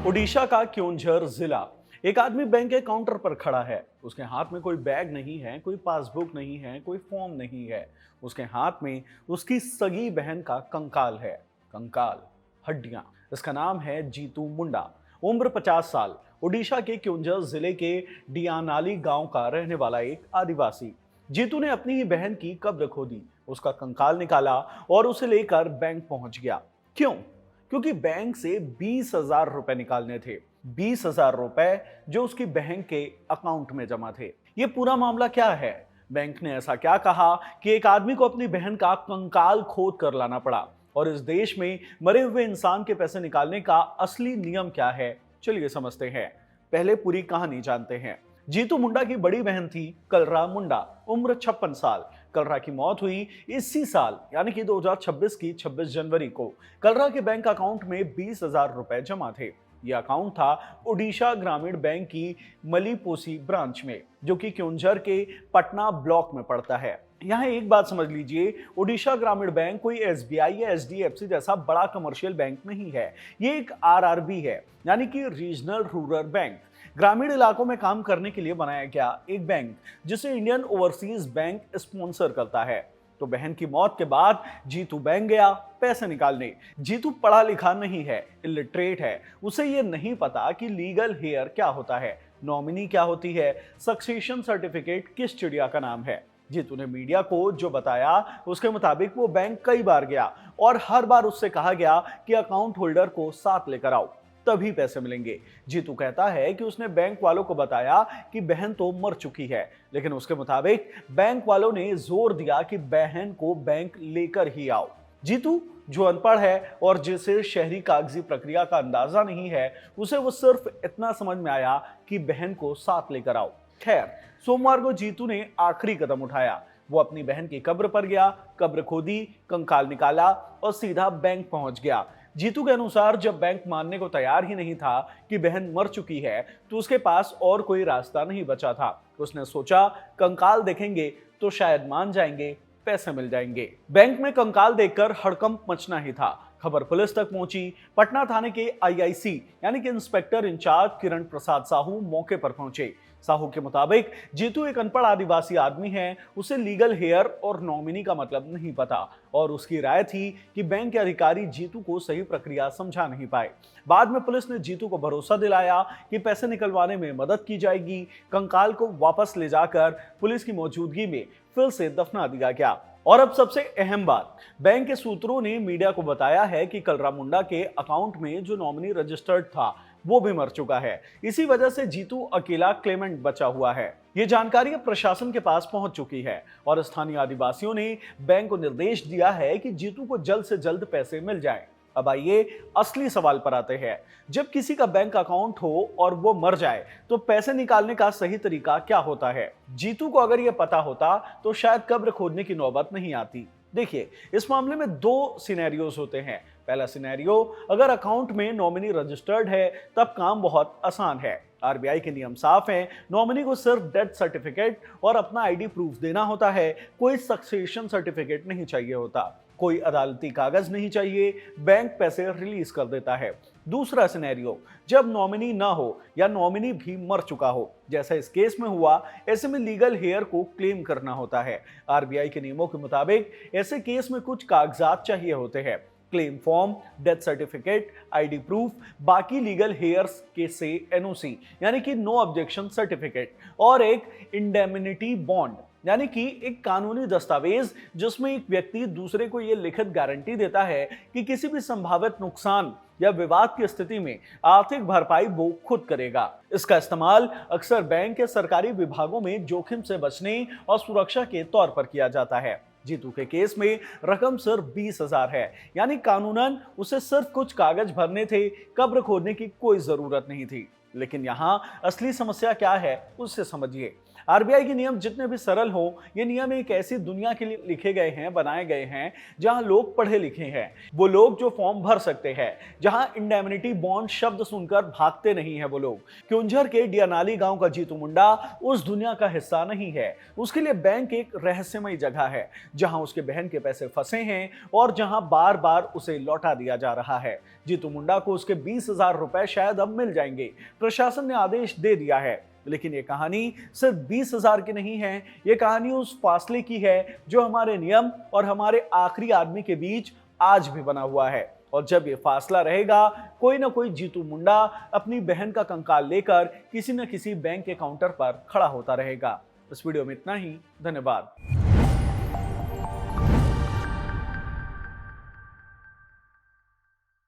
ओडिशा का क्योंझर जिला। एक आदमी बैंक के काउंटर पर खड़ा है। उसके हाथ में कोई बैग नहीं है, कोई पासबुक नहीं है, कोई फॉर्म नहीं है। उसके हाथ में उसकी सगी बहन का कंकाल है। कंकाल, हड्डियां। इसका नाम है जीतू मुंडा। उम्र 50 साल। ओडिशा के क्योंझर जिले के डियानाली गांव का रहने वाला एक आदिवासी। जीतू ने अपनी ही बहन की कब्र खोदी, उसका कंकाल निकाला और उसे लेकर बैंक पहुंच गया। क्यों? क्योंकि बैंक से 20,000 रुपए निकालने थे। 20,000 रुपए जो उसकी बहन के अकाउंट में जमा थे। ये पूरा मामला क्या है? बैंक ने ऐसा क्या कहा कि एक आदमी को अपनी बहन का कंकाल खोद कर लाना पड़ा? और इस देश में मरे हुए इंसान के पैसे निकालने का असली नियम क्या है? चलिए समझते हैं। पहले पूरी कहानी जानते हैं। जीतू मुंडा की बड़ी बहन थी कलरा मुंडा, उम्र 56 साल। कलरा की मौत हुई इसी साल यानी कि 2026 की 26 जनवरी को। कलरा के बैंक अकाउंट में 20,000 रुपए जमा थे। यह अकाउंट था ओडिशा ग्रामीण बैंक की मलीपोसी ब्रांच में, जो कि क्योंझर के पटना ब्लॉक में पड़ता है। यहाँ एक बात समझ लीजिए, ओडिशा ग्रामीण बैंक कोई एसबीआई या एचडीएफसी जैसा बड़ा कमर्शियल बैंक नहीं है। ये एक आरआरबी है, यानी कि रीजनल रूरल बैंक। ग्रामीण इलाकों में काम करने के लिए बनाया गया एक बैंक, जिसे इंडियन ओवरसीज बैंक स्पॉन्सर करता है। तो बहन की मौत के बाद जीतू बैंक गया पैसे निकालने। जीतू पढ़ा लिखा नहीं है, इलिटरेट है। उसे ये नहीं पता कि लीगल हेयर क्या होता है, नॉमिनी क्या होती है, सक्सेशन सर्टिफिकेट किस चिड़िया का नाम है। जीतू ने मीडिया को जो बताया उसके मुताबिक वो बैंक कई बार गया और हर बार उससे कहा गया कि अकाउंट होल्डर को साथ लेकर आओ, तभी पैसे मिलेंगे। जीतू कहता है कि उसने बैंक वालों को बताया कि बहन तो मर चुकी है, लेकिन उसके मुताबिक बैंक वालों ने जोर दिया कि बहन को बैंक लेकर ही आओ। जीतू जो अनपढ़ है और जिसे शहरी कागजी प्रक्रिया का अंदाजा नहीं है, उसे वो सिर्फ इतना समझ में आया कि बहन को साथ लेकर आओ। खैर, सोमवार को जीतू ने आखिरी कदम उठाया। वो अपनी बहन की कब्र पर गया, कब्र खोदी, कंकाल निकाला और सीधा बैंक पहुंच गया। जीतू के अनुसार जब बैंक मानने को तैयार ही नहीं था कि बहन मर चुकी है, तो उसके पास और कोई रास्ता नहीं बचा था। उसने सोचा कंकाल देखेंगे तो शायद मान जाएंगे, पैसे मिल जाएंगे। बैंक में कंकाल देखकर हड़कंप मचना ही था। खबर पुलिस तक पहुंची। पटना थाने के आईआईसी यानी कि इंस्पेक्टर इंचार्ज किरण प्रसाद साहू मौके पर पहुंचे। साहू के मुताबिक जीतू एक अनपढ़ आदिवासी आदमी है, उसे लीगल हेयर और नॉमिनी का मतलब नहीं पता और उसकी राय थी कि बैंक के अधिकारी जीतू को सही प्रक्रिया समझा नहीं पाए। बाद में पुलिस ने जीतू को भरोसा दिलाया कि पैसे निकलवाने में मदद की जाएगी। कंकाल को वापस ले जाकर पुलिस की मौजूदगी में फिर से दफना दिया गया। और अब सबसे अहम बात, बैंक के सूत्रों ने मीडिया को बताया है कि कलरा मुंडा के अकाउंट में जो नॉमिनी रजिस्टर्ड था वो भी मर चुका है। इसी वजह से जीतू अकेला क्लेमेंट बचा हुआ है। ये जानकारी अब प्रशासन के पास पहुंच चुकी है और स्थानीय आदिवासियों ने बैंक को निर्देश दिया है कि जीतू को जल्द से जल्द पैसे मिल जाएं। अब आइए असली सवाल पर आते हैं। जब किसी का बैंक अकाउंट हो और वो मर जाए तो पैसे निकालने का सही तरीका क्या होता है? जीतू को अगर ये पता होता तो शायद कब्र खोदने की नौबत नहीं आती। देखिए, इस मामले में दो सिनेरियोज होते हैं। पहला सिनेरियो, अगर अकाउंट में नॉमिनी रजिस्टर्ड है तब काम बहुत आसान है। आरबीआई के नियम साफ हैं, नॉमिनी को सिर्फ डेथ सर्टिफिकेट और अपना आईडी प्रूफ देना होता है। कोई सक्सेशन सर्टिफिकेट नहीं चाहिए होता, कोई अदालती कागज नहीं चाहिए, बैंक पैसे रिलीज कर देता है। दूसरा सिनेरियो, जब नॉमिनी ना हो या नॉमिनी भी मर चुका हो, जैसा इस केस में हुआ, ऐसे में लीगल हेयर को क्लेम करना होता है। आरबीआई के नियमों के मुताबिक ऐसे केस में कुछ कागजात चाहिए होते हैं, claim form, death certificate, ID proof, बाकी लीगल हेयर्स के से एनओसी यानी कि नो ऑब्जेक्शन सर्टिफिकेट और एक इंडेमनिटी बॉन्ड यानी कि एक कानूनी दस्तावेज जिसमें एक व्यक्ति दूसरे को यह लिखित गारंटी देता है कि किसी भी संभावित नुकसान या विवाद की स्थिति में आर्थिक भरपाई वो खुद करेगा। इसका इस्तेमाल अक्सर बैंक के सरकारी विभागों में जोखिम से बचने और सुरक्षा के तौर पर किया जाता है। जीतू के केस में रकम सिर्फ 20,000 है, यानी कानूनन उसे सिर्फ कुछ कागज भरने थे, कब्र खोदने की कोई जरूरत नहीं थी। लेकिन यहाँ असली समस्या क्या है उससे समझिए। आरबीआई के नियम जितने भी सरल हो, ये नियम एक ऐसी दुनिया के लिए लिखे गए हैं, बनाए गए हैं, जहां लोग पढ़े लिखे हैं, वो लोग जो फॉर्म भर सकते हैं, जहां इंडेमनिटी बॉन्ड शब्द सुनकर भागते नहीं है वो लोग। क्योंझर के डियानाली गांव का जीतू मुंडा उस दुनिया का हिस्सा नहीं है। उसके लिए बैंक एक रहस्यमय जगह है, जहां उसके बहन के पैसे फंसे हैं और जहां बार बार उसे लौटा दिया जा रहा है। जीतू मुंडा को उसके 20,000 रुपए शायद अब मिल जाएंगे, प्रशासन ने आदेश दे दिया है। लेकिन ये कहानी सिर्फ 20,000 की नहीं है, ये कहानी उस फासले की है जो हमारे नियम और हमारे आखिरी आदमी के बीच आज भी बना हुआ है। और जब ये फासला रहेगा, कोई ना कोई जीतू मुंडा अपनी बहन का कंकाल लेकर किसी न किसी बैंक के काउंटर पर खड़ा होता रहेगा। इस वीडियो में इतना ही। धन्यवाद।